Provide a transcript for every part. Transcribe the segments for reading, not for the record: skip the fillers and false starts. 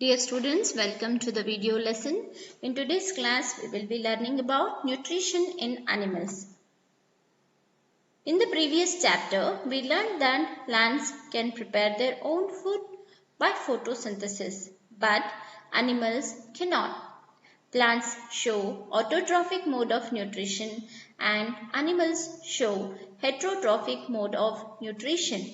Dear students, welcome to the video lesson. In today's class, we will be learning about nutrition in animals. In the previous chapter, we learned that plants can prepare their own food by photosynthesis, but animals cannot. Plants show autotrophic mode of nutrition and animals show heterotrophic mode of nutrition.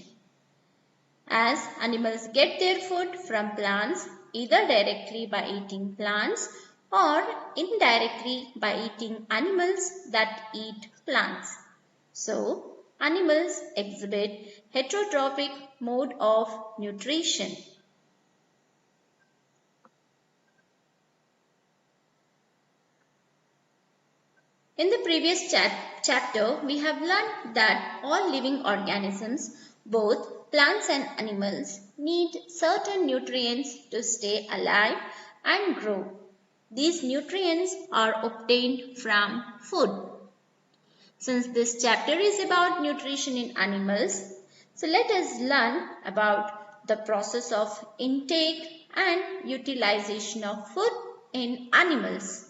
As animals get their food from plants either directly by eating plants or indirectly by eating animals that eat plants. So, animals exhibit heterotrophic mode of nutrition. In the previous chapter, we have learned that all living organisms, both plants and animals, need certain nutrients to stay alive and grow. These nutrients are obtained from food. Since this chapter is about nutrition in animals, so let us learn about the process of intake and utilization of food in animals.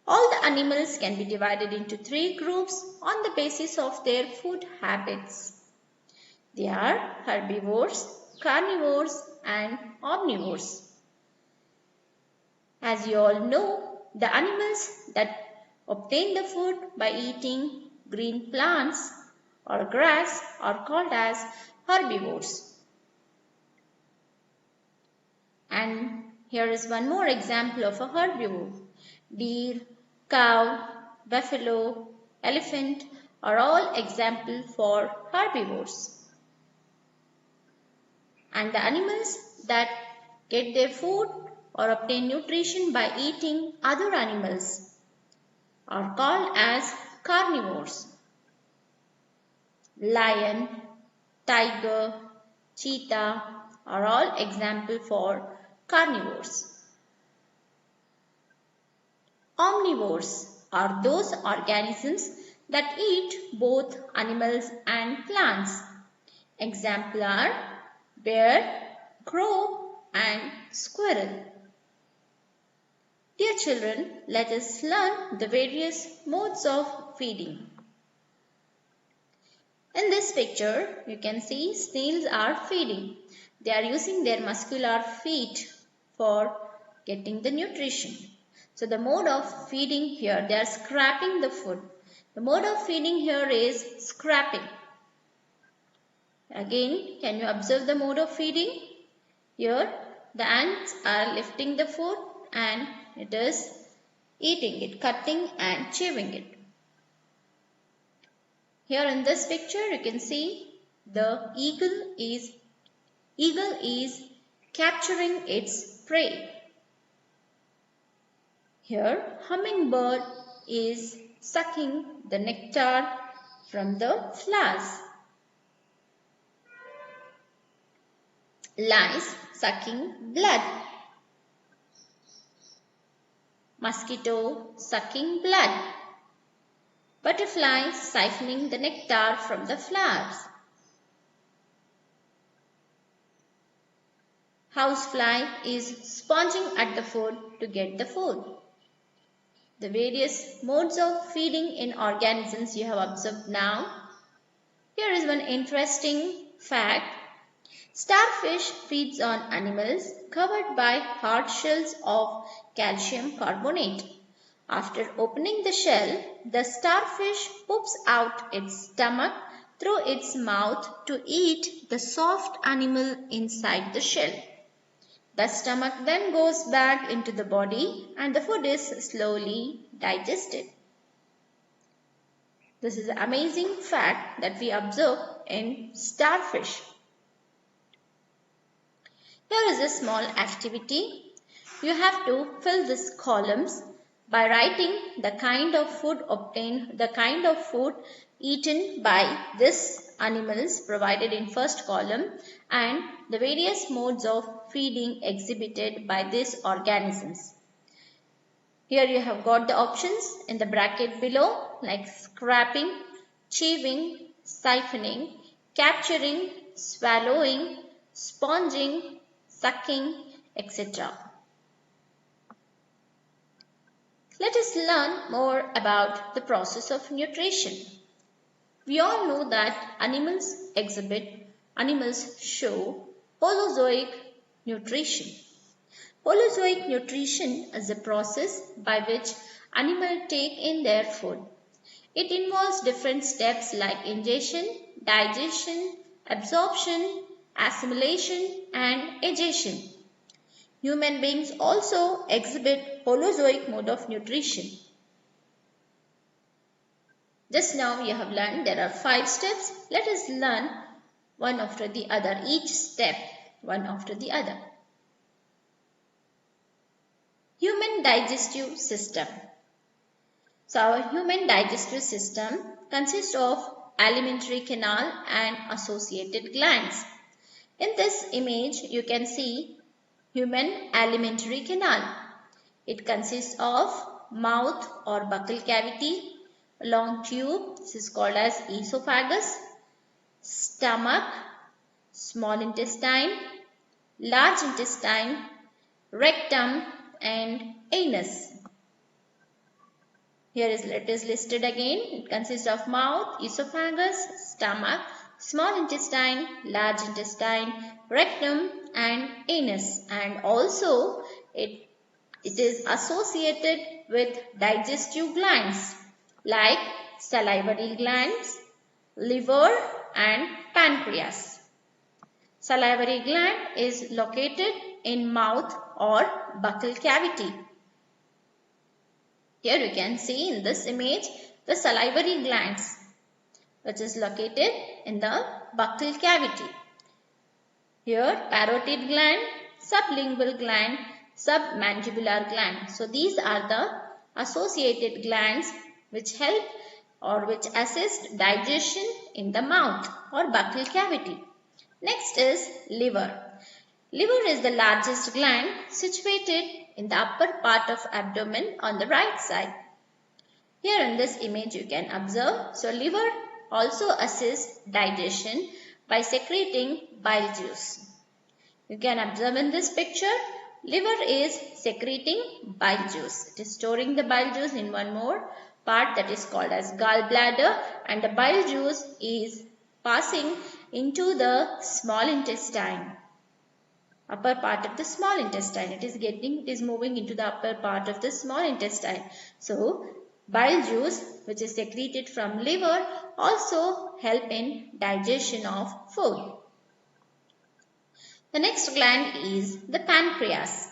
All the animals can be divided into three groups on the basis of their food habits. They are herbivores, carnivores, and omnivores. As you all know, the animals that obtain the food by eating green plants or grass are called as herbivores. And here is one more example of a herbivore. Deer, cow, buffalo, elephant are all examples for herbivores. And the animals that get their food or obtain nutrition by eating other animals are called as carnivores. Lion, tiger, cheetah are all examples for carnivores. Omnivores are those organisms that eat both animals and plants. Examples are bear, crow, and squirrel. Dear children, let us learn the various modes of feeding. In this picture, you can see snails are feeding. They are using their muscular feet for getting the nutrition. So the mode of feeding here, they are scraping the food. The mode of feeding here is scraping. Again, can you observe the mode of feeding? Here, the ants are lifting the food and it is eating it, cutting and chewing it. Here in this picture, you can see the eagle is capturing its prey. Here, hummingbird is sucking the nectar from the flowers. Lice sucking blood. Mosquito sucking blood. Butterfly siphoning the nectar from the flowers. Housefly is sponging at the food to get the food. The various modes of feeding in organisms you have observed now. Here is one interesting fact. Starfish feeds on animals covered by hard shells of calcium carbonate. After opening the shell, the starfish poops out its stomach through its mouth to eat the soft animal inside the shell. The stomach then goes back into the body and the food is slowly digested. This is an amazing fact that we observe in starfish. Here is a small activity. You have to fill these columns by writing the kind of food obtained, the kind of food eaten by this animals provided in first column and the various modes of feeding exhibited by these organisms. Here you have got the options in the bracket below like scraping, chewing, siphoning, capturing, swallowing, sponging, sucking, etc. Let us learn more about the process of nutrition. We all know that animals show holozoic nutrition. Holozoic nutrition is a process by which animals take in their food. It involves different steps like ingestion, digestion, absorption, assimilation, and digestion. Human beings also exhibit holozoic mode of nutrition. Just now you have learned there are 5 steps. Let us learn one after the other, each step one after the other. Human digestive system. So our human digestive system consists of alimentary canal and associated glands. In this image you can see human alimentary canal. It consists of mouth or buccal cavity, long tube, this is called as esophagus, stomach, small intestine, large intestine, rectum and anus. Here it is listed again. It consists of mouth, esophagus, stomach, small intestine, large intestine, rectum and anus, and also it is associated with digestive glands like salivary glands, liver and pancreas. Salivary gland is located in mouth or buccal cavity. Here you can see in this image the salivary glands which is located in the buccal cavity. Here parotid gland, sublingual gland, submandibular gland. So these are the associated glands which help or which assist digestion in the mouth or buccal cavity. Next is liver. Liver is the largest gland situated in the upper part of abdomen on the right side. Here in this image you can observe. So liver also assists digestion by secreting bile juice. You can observe in this picture, liver is secreting bile juice. It is storing the bile juice in one more part that is called as gallbladder, and the bile juice is passing into the small intestine. Upper part of the small intestine. It is moving into the upper part of the small intestine. So bile juice which is secreted from liver also help in digestion of food. The next gland is the pancreas.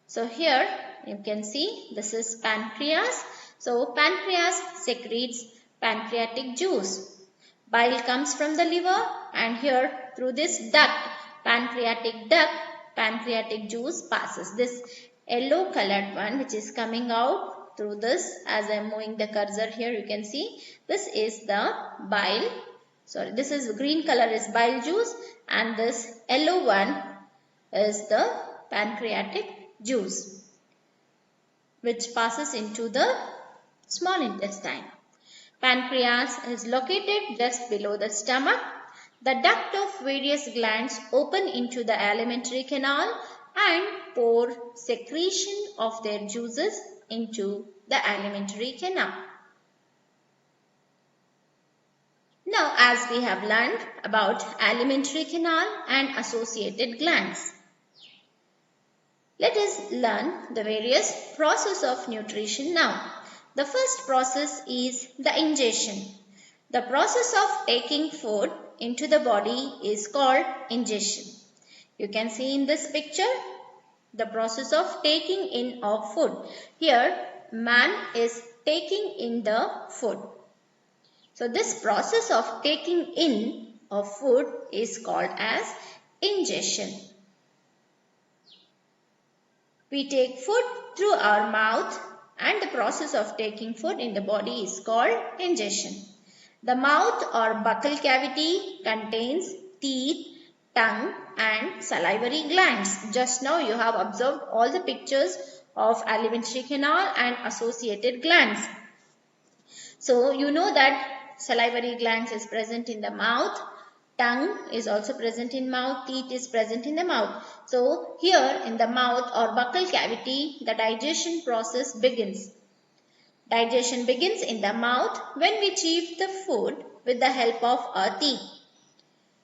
So here you can see this is pancreas. So pancreas secretes pancreatic juice. Bile comes from the liver and here through this duct, pancreatic juice passes. This yellow colored one which is coming out through this, as I am moving the cursor here you can see, this is the bile. Sorry, this is green color is bile juice and this yellow one is the pancreatic juice which passes into the small intestine. Pancreas is located just below the stomach. The duct of various glands open into the alimentary canal and pour secretion of their juices into the alimentary canal. Now, as we have learned about alimentary canal and associated glands, let us learn the various processes of nutrition now. The first process is the ingestion. The process of taking food into the body is called ingestion. You can see in this picture the process of taking in of food. Here man is taking in the food. So this process of taking in of food is called as ingestion. We take food through our mouth and the process of taking food in the body is called ingestion. The mouth or buccal cavity contains teeth, tongue and salivary glands. Just now you have observed all the pictures of alimentary canal and associated glands. So you know that salivary glands is present in the mouth, tongue is also present in mouth, teeth is present in the mouth. So here in the mouth or buccal cavity, the digestion process begins. Digestion begins in the mouth when we chew the food with the help of our teeth.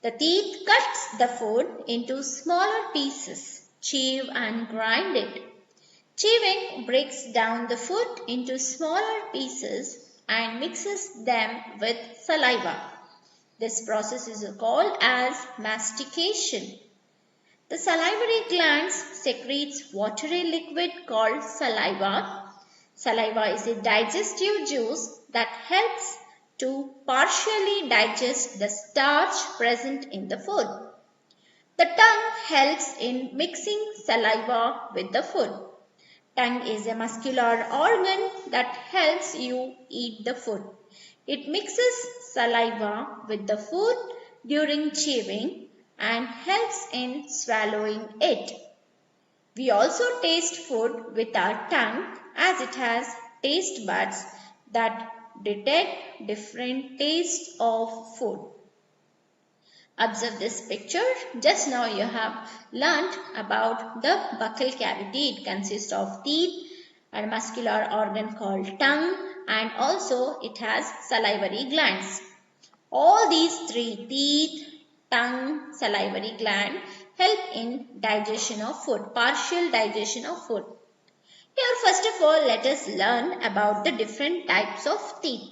The teeth cuts the food into smaller pieces, chew and grind it. Chewing breaks down the food into smaller pieces and mixes them with saliva. This process is called as mastication. The salivary glands secretes watery liquid called saliva. Saliva is a digestive juice that helps to partially digest the starch present in the food. The tongue helps in mixing saliva with the food. Tongue is a muscular organ that helps you eat the food. It mixes saliva with the food during chewing and helps in swallowing it. We also taste food with our tongue as it has taste buds that detect different tastes of food. Observe this picture. Just now you have learnt about the buccal cavity. It consists of teeth and a muscular organ called tongue, and also it has salivary glands. All these three, teeth, tongue, salivary gland, help in digestion of food, partial digestion of food. Here first of all let us learn about the different types of teeth.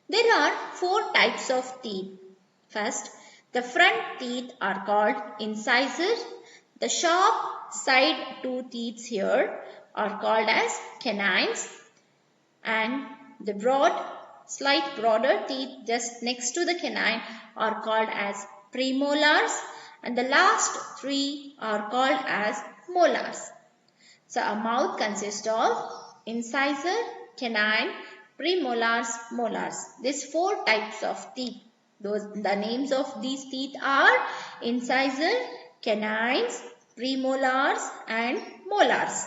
There are 4 types of teeth. First, the front teeth are called incisors. The sharp side 2 teeth here are called as canines, and the slight broader teeth just next to the canine are called as premolars, and the last 3 are called as molars. So a mouth consists of incisor, canine, premolars, molars. These 4 types of teeth. The names of these teeth are incisor, canines, premolars and molars.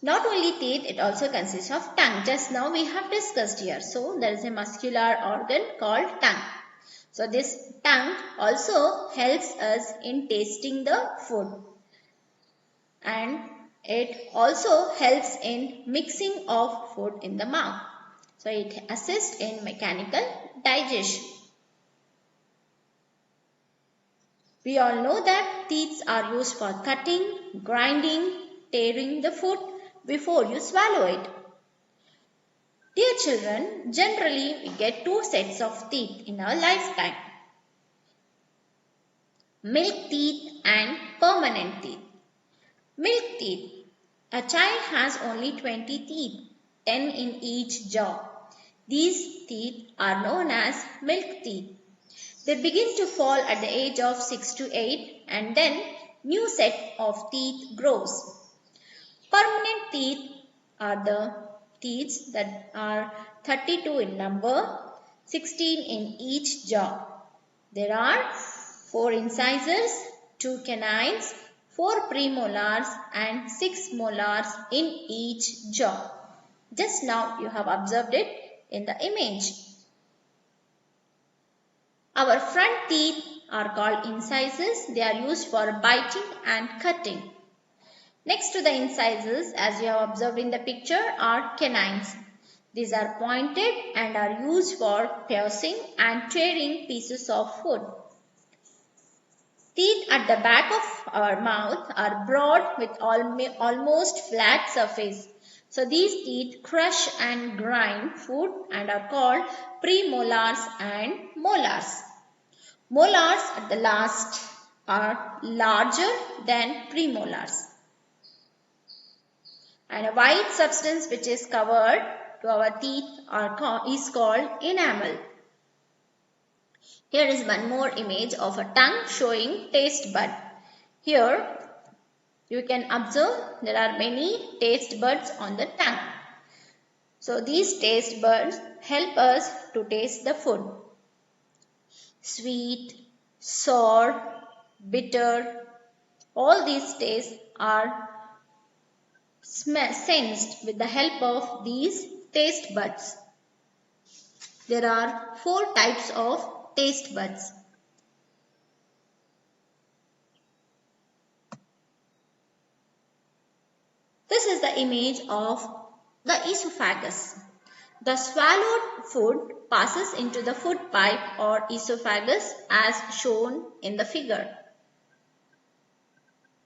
Not only teeth, it also consists of tongue. Just now we have discussed here. So there is a muscular organ called tongue. So this tongue also helps us in tasting the food. And it also helps in mixing of food in the mouth. So it assists in mechanical digestion. We all know that teeth are used for cutting, grinding, tearing the food before you swallow it. Dear children, generally we get 2 sets of teeth in our lifetime. Milk teeth and permanent teeth. Milk teeth. A child has only 20 teeth, 10 in each jaw. These teeth are known as milk teeth. They begin to fall at the age of 6 to 8 and then new set of teeth grows. Permanent teeth are the teeth that are 32 in number, 16 in each jaw. There are 4 incisors, 2 canines, 4 premolars and 6 molars in each jaw. Just now you have observed it in the image. Our front teeth are called incisors. They are used for biting and cutting. Next to the incisors, as you have observed in the picture, are canines. These are pointed and are used for piercing and tearing pieces of food. Teeth at the back of our mouth are broad with almost flat surface. So these teeth crush and grind food and are called premolars and molars. Molars at the last are larger than premolars. And a white substance which is covered to our teeth is called enamel. Here is one more image of a tongue showing taste bud. Here you can observe there are many taste buds on the tongue. So these taste buds help us to taste the food. Sweet, sour, bitter, all these tastes are sensed with the help of these taste buds. There are 4 types of taste buds. This is the image of the esophagus. The swallowed food passes into the food pipe or esophagus as shown in the figure.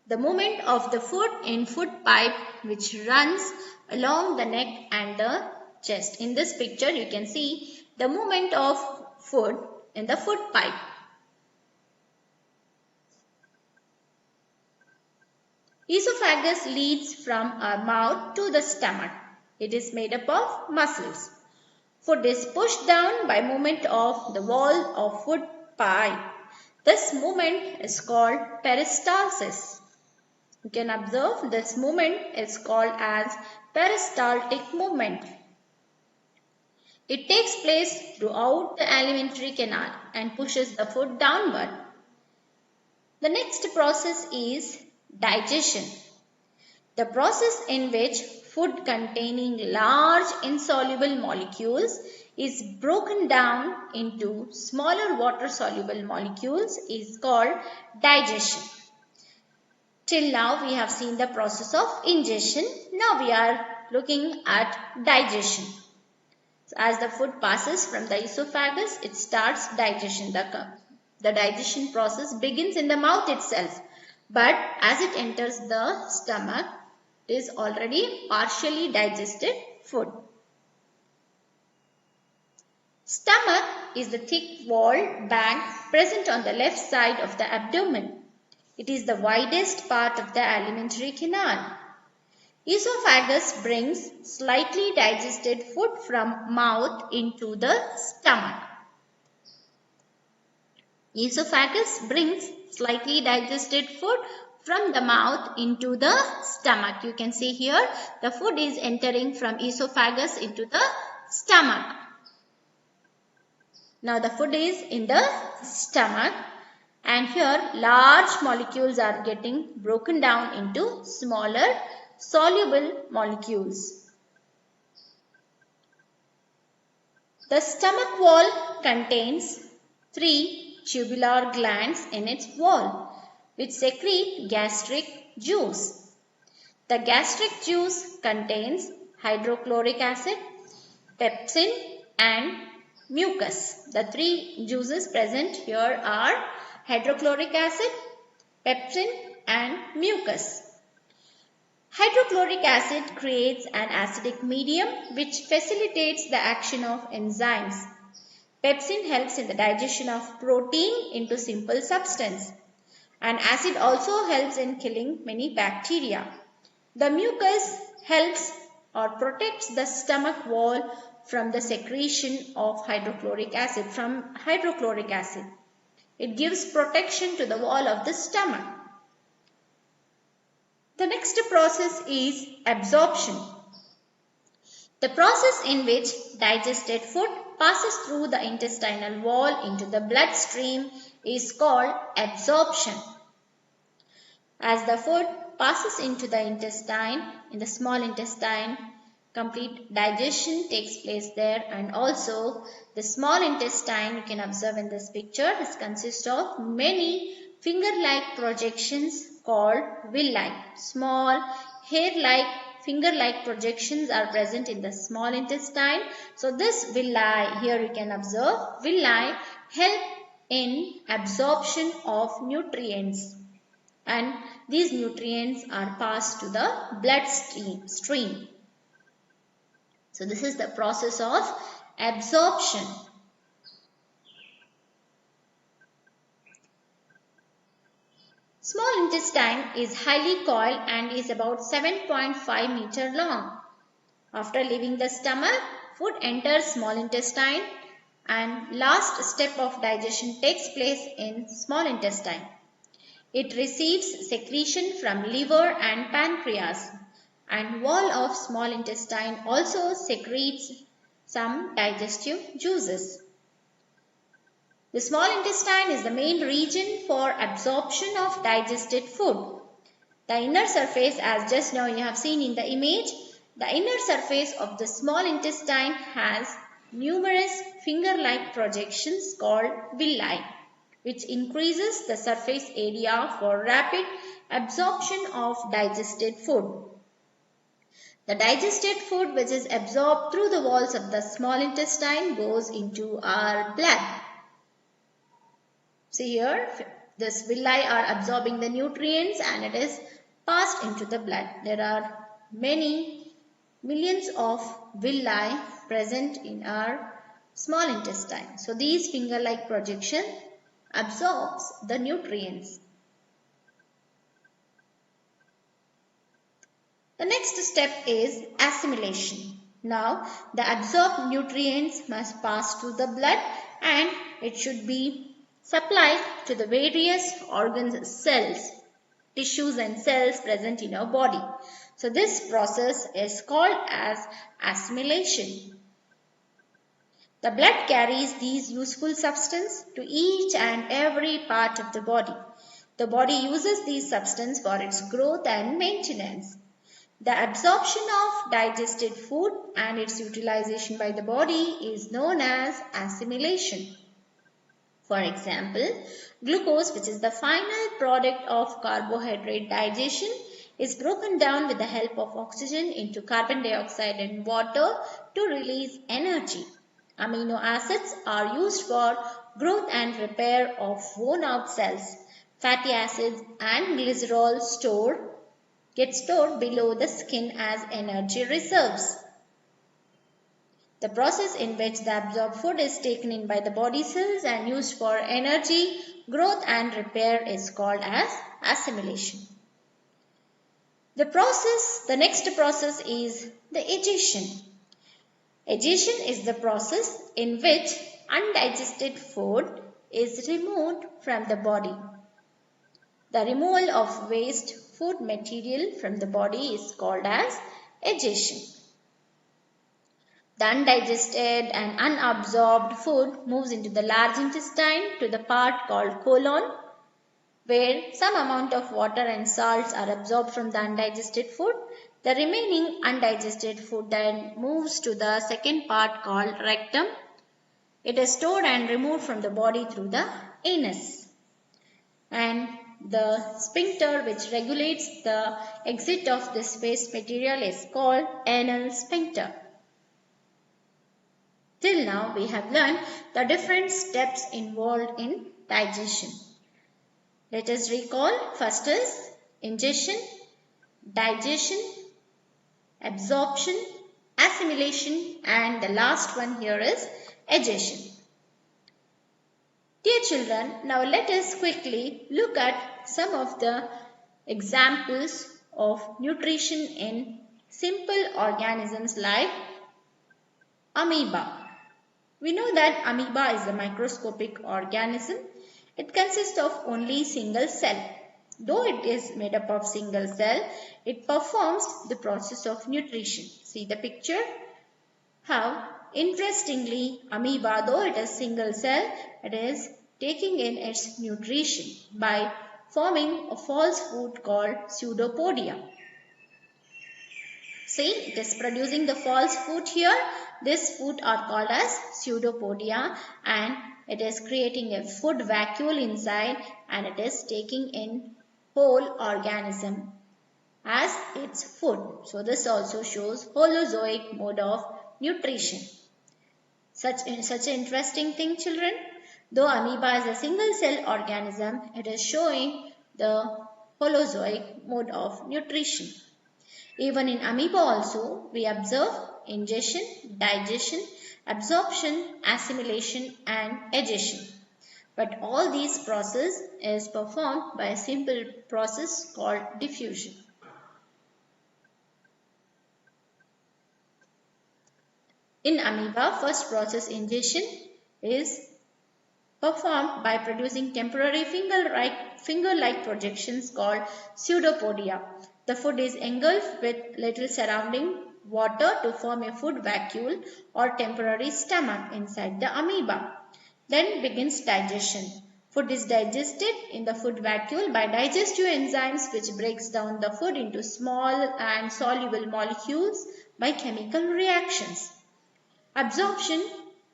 The movement of the food in food pipe which runs along the neck and the chest. In this picture you can see the movement of food in the food pipe. Esophagus leads from our mouth to the stomach. It is made up of muscles. Food is pushed down by movement of the wall of food pipe. This movement is called peristalsis. You can observe this movement is called as peristaltic movement. It takes place throughout the alimentary canal and pushes the food downward. The next process is digestion. The process in which food containing large insoluble molecules is broken down into smaller water-soluble molecules is called digestion. Till now we have seen the process of ingestion. Now we are looking at digestion. So as the food passes from the esophagus, it starts digestion. The digestion process begins in the mouth itself. But as it enters the stomach, it is already partially digested food. Stomach is the thick walled bag present on the left side of the abdomen. It is the widest part of the alimentary canal. Esophagus brings slightly digested food from mouth into the stomach. Esophagus brings slightly digested food from the mouth into the stomach. You can see here the food is entering from esophagus into the stomach. Now the food is in the stomach and here large molecules are getting broken down into smaller soluble molecules. The stomach wall contains 3 tubular glands in its wall which secrete gastric juice. The gastric juice contains hydrochloric acid, pepsin and mucus. The 3 juices present here are hydrochloric acid, pepsin and mucus. Hydrochloric acid creates an acidic medium which facilitates the action of enzymes. Pepsin helps in the digestion of protein into simple substance. And acid also helps in killing many bacteria. The mucus helps or protects the stomach wall from the secretion of hydrochloric acid. It gives protection to the wall of the stomach. The next process is absorption. The process in which digested food passes through the intestinal wall into the bloodstream is called absorption. As the food passes into the intestine, in the small intestine, complete digestion takes place there, and also the small intestine, you can observe in this picture, this consists of many finger-like projections called villi. Small hair-like finger-like projections are present in the small intestine. So this villi, here you can observe, villi help in absorption of nutrients. And these nutrients are passed to the blood stream. So this is the process of absorption. Small intestine is highly coiled and is about 7.5 meter long. After leaving the stomach, food enters small intestine and last step of digestion takes place in small intestine. It receives secretion from liver and pancreas, and wall of small intestine also secretes some digestive juices. The small intestine is the main region for absorption of digested food. The inner surface, as just now you have seen in the image, the inner surface of the small intestine has numerous finger-like projections called villi, which increases the surface area for rapid absorption of digested food. The digested food which is absorbed through the walls of the small intestine goes into our blood. See here, this villi are absorbing the nutrients and it is passed into the blood. There are many millions of villi present in our small intestine. So these finger-like projection absorbs the nutrients. The next step is assimilation. Now the absorbed nutrients must pass through the blood and it should be supplied to the various organs, cells, tissues and cells present in our body. So this process is called as assimilation. The blood carries these useful substances to each and every part of the body. The body uses these substances for its growth and maintenance. The absorption of digested food and its utilization by the body is known as assimilation. For example, glucose, which is the final product of carbohydrate digestion, is broken down with the help of oxygen into carbon dioxide and water to release energy. Amino acids are used for growth and repair of worn out cells. Fatty acids and glycerol get stored below the skin as energy reserves. The process in which the absorbed food is taken in by the body cells and used for energy, growth and repair is called as assimilation. The next process is the egestion. Egestion is the process in which undigested food is removed from the body. The removal of waste food material from the body is called as egestion. The undigested and unabsorbed food moves into the large intestine to the part called colon, where some amount of water and salts are absorbed from the undigested food. The remaining undigested food then moves to the second part called rectum. It is stored and removed from the body through the anus. And the sphincter which regulates the exit of this waste material is called anal sphincter. Till now we have learned the different steps involved in digestion. Let us recall. First is ingestion, digestion, absorption, assimilation, and the last one here is egestion. Dear children, now let us quickly look at some of the examples of nutrition in simple organisms like amoeba. We know that amoeba is a microscopic organism. It consists of only single cell. Though it is made up of single cell, it performs the process of nutrition. See the picture? How interestingly amoeba, though it is single cell, it is taking in its nutrition by forming a false food called pseudopodia. See, it is producing the false food here. This food are called as pseudopodia and it is creating a food vacuole inside and it is taking in whole organism as its food. So this also shows holozoic mode of nutrition. Such an interesting thing, children. Though amoeba is a single cell organism, it is showing the holozoic mode of nutrition. Even in amoeba also, we observe ingestion, digestion, absorption, assimilation and egestion. But all these processes is performed by a simple process called diffusion. In amoeba, first process ingestion is performed by producing temporary finger-like projections called pseudopodia. The food is engulfed with little surrounding water to form a food vacuole or temporary stomach inside the amoeba. Then begins digestion. Food is digested in the food vacuole by digestive enzymes which breaks down the food into small and soluble molecules by chemical reactions. Absorption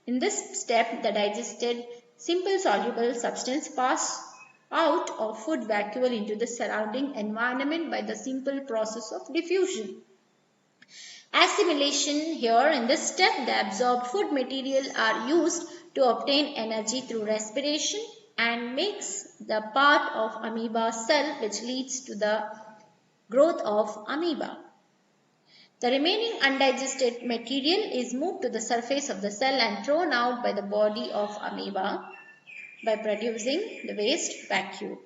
In this step, the digested simple soluble substance pass out of food vacuole into the surrounding environment by the simple process of diffusion. Assimilation, here in this step, the absorbed food material are used to obtain energy through respiration and makes the part of amoeba cell which leads to the growth of amoeba. The remaining undigested material is moved to the surface of the cell and thrown out by the body of amoeba by producing the waste vacuole.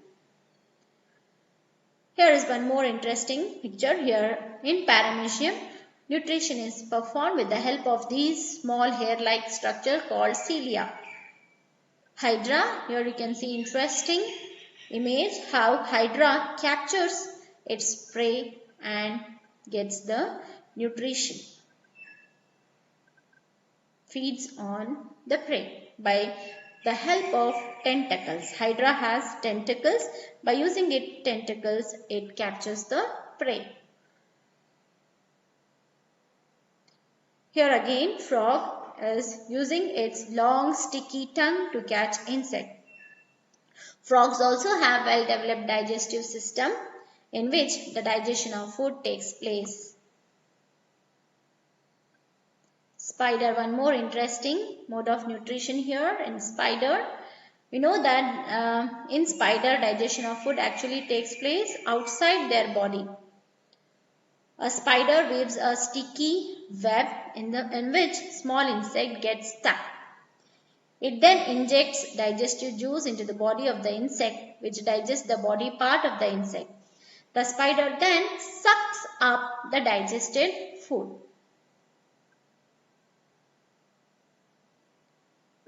Here is one more interesting picture. Here in paramecium, nutrition is performed with the help of these small hair-like structure called cilia. Hydra, here you can see interesting image how Hydra captures its prey and gets the nutrition. Feeds on the prey by the help of tentacles. Hydra has tentacles. By using its tentacles, it captures the prey. Here again, frog is using its long sticky tongue to catch insect. Frogs also have well-developed digestive system in which the digestion of food takes place. Spider, one more interesting mode of nutrition here in spider. We know that in spider, digestion of food actually takes place outside their body. A spider weaves a sticky web in which small insect gets stuck. It then injects digestive juice into the body of the insect, which digests the body part of the insect. The spider then sucks up the digested food.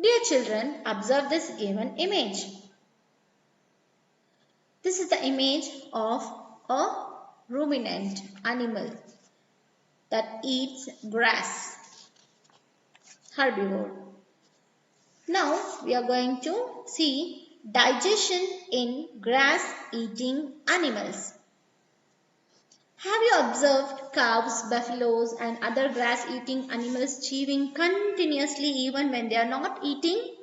Dear children, observe this given image. This is the image of a ruminant animal that eats grass, herbivore. Now we are going to see digestion in grass eating animals. Have you observed cows, buffaloes and other grass eating animals chewing continuously even when they are not eating?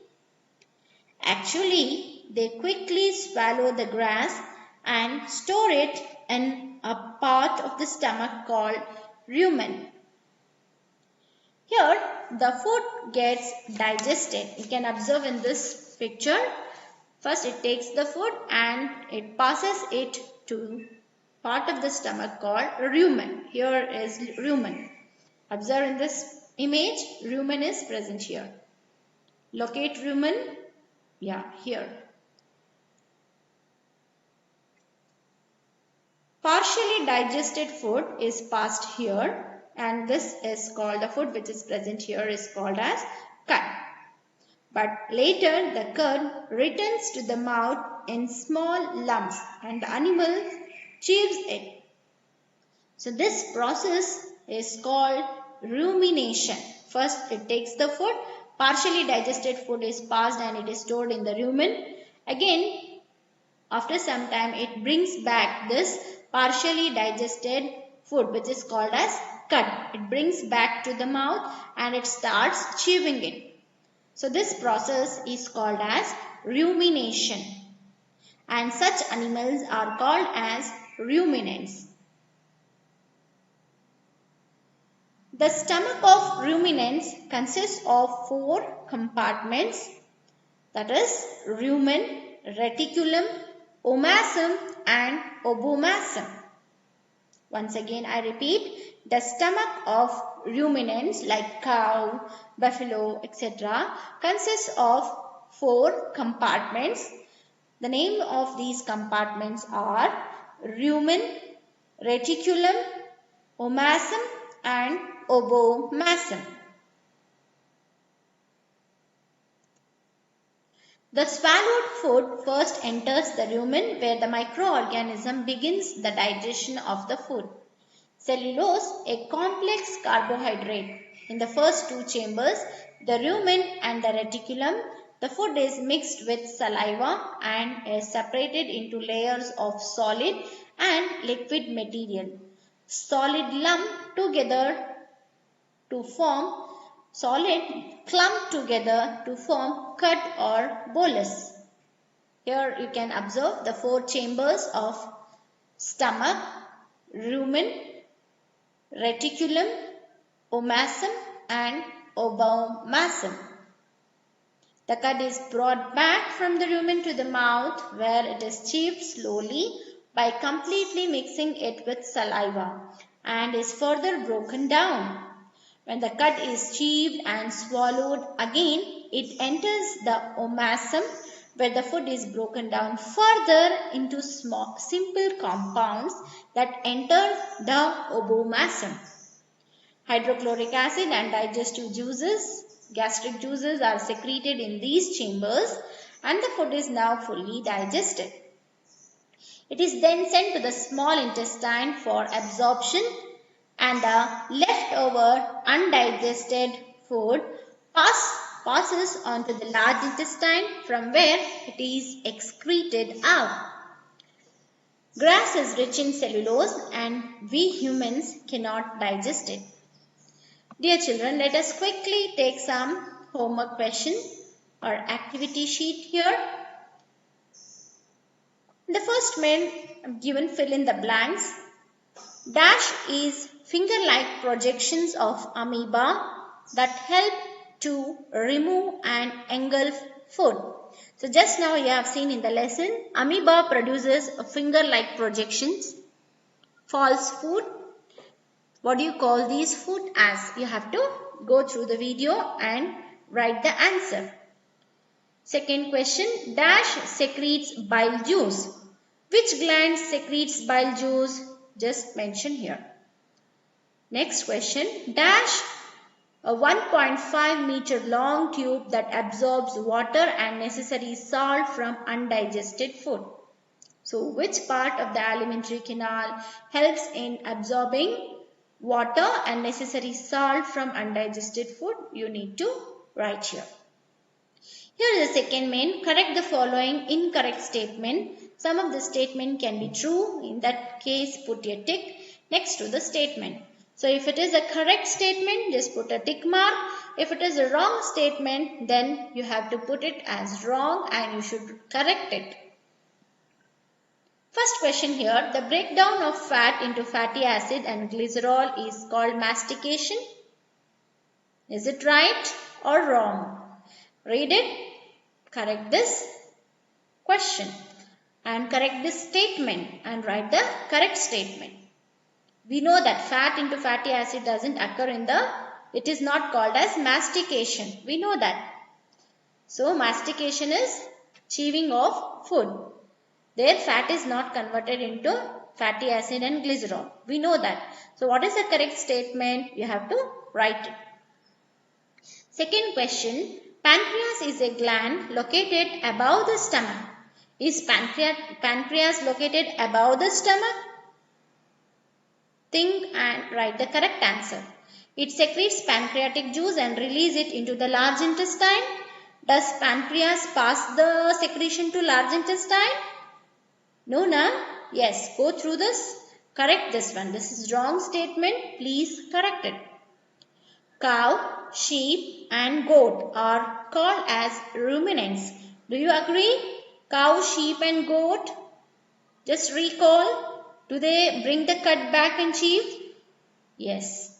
Actually, they quickly swallow the grass and store it in a part of the stomach called rumen. Here, the food gets digested. You can observe in this picture. First, it takes the food and it passes it to part of the stomach called rumen. Here is rumen. Observe in this image, rumen is present here. Locate rumen. Yeah, here. Partially digested food is passed here and this is called, the food which is present here is called as curd. But later the curd returns to the mouth in small lumps and the animal chews it. So this process is called rumination. First it takes the food, partially digested food is passed and it is stored in the rumen. Again, after some time it brings back this partially digested food which is called as curd. It brings back to the mouth and it starts chewing it. So this process is called as rumination and such animals are called as ruminants. The stomach of ruminants consists of 4 compartments, that is rumen, reticulum, omasum and obomasum. Once again I repeat, the stomach of ruminants like cow, buffalo, etc. consists of 4 compartments. The name of these compartments are rumen, reticulum, omasum and obomasum. The swallowed food first enters the rumen where the microorganism begins the digestion of the food. Cellulose, a complex carbohydrate. In the first 2 chambers, the rumen and the reticulum, the food is mixed with saliva and is separated into layers of solid and liquid material. Solid lump together to form solid clumped together to form cud or bolus. Here you can observe the 4 chambers of stomach, rumen, reticulum, omasum and obomasum. The cud is brought back from the rumen to the mouth where it is chewed slowly by completely mixing it with saliva and is further broken down. When the cud is chewed and swallowed again, it enters the omasum where the food is broken down further into small, simple compounds that enter the obomasum. Hydrochloric acid and digestive juices, gastric juices are secreted in these chambers and the food is now fully digested. It is then sent to the small intestine for absorption and the leftover undigested food passes on to the large intestine from where it is excreted out. Grass is rich in cellulose and we humans cannot digest it. Dear children, let us quickly take some homework question or activity sheet here. The first main given fill in the blanks. Dash is finger-like projections of amoeba that help to remove and engulf food. So just now you have seen in the lesson, amoeba produces finger-like projections, false food. What do you call these food as? You have to go through the video and write the answer. Second question, Dash secretes bile juice. Which gland secretes bile juice? Just mention here. Next question, Dash a 1.5 meter long tube that absorbs water and necessary salt from undigested food. So which part of the alimentary canal helps in absorbing water and necessary salt from undigested food? You need to write here. Here is the second main. Correct the following incorrect statement. Some of the statement can be true. In that case, put a tick next to the statement. So if it is a correct statement, just put a tick mark. If it is a wrong statement, then you have to put it as wrong and you should correct it. First question here, the breakdown of fat into fatty acid and glycerol is called mastication. Is it right or wrong? Read it, correct this question and correct this statement and write the correct statement. We know that fat into fatty acid doesn't occur it is not called as mastication. We know that. So mastication is chewing of food. Their fat is not converted into fatty acid and glycerol. We know that. So what is the correct statement? You have to write it. Second question, pancreas is a gland located above the stomach. Is pancreas located above the stomach? Think and write the correct answer. It secretes pancreatic juice and release it into the large intestine. Does pancreas pass the secretion to large intestine? No, na? Yes, go through this. Correct this one. This is wrong statement. Please correct it. Cow, sheep and goat are called as ruminants. Do you agree? Cow, sheep and goat. Just recall. Do they bring the cud back and chew? Yes.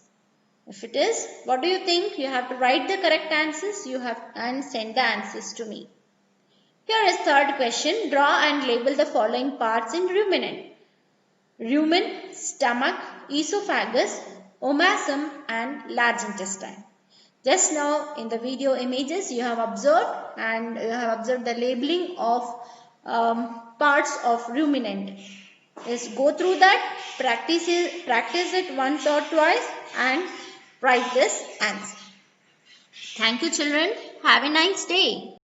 If it is, what do you think? You have to write the correct answers and send the answers to me. Here is third question. Draw and label the following parts in ruminant. Rumen, stomach, esophagus, omasum and large intestine. Just now in the video images you have observed the labeling of parts of ruminant. Just go through that, practice it once or twice and write this answer. Thank you children. Have a nice day.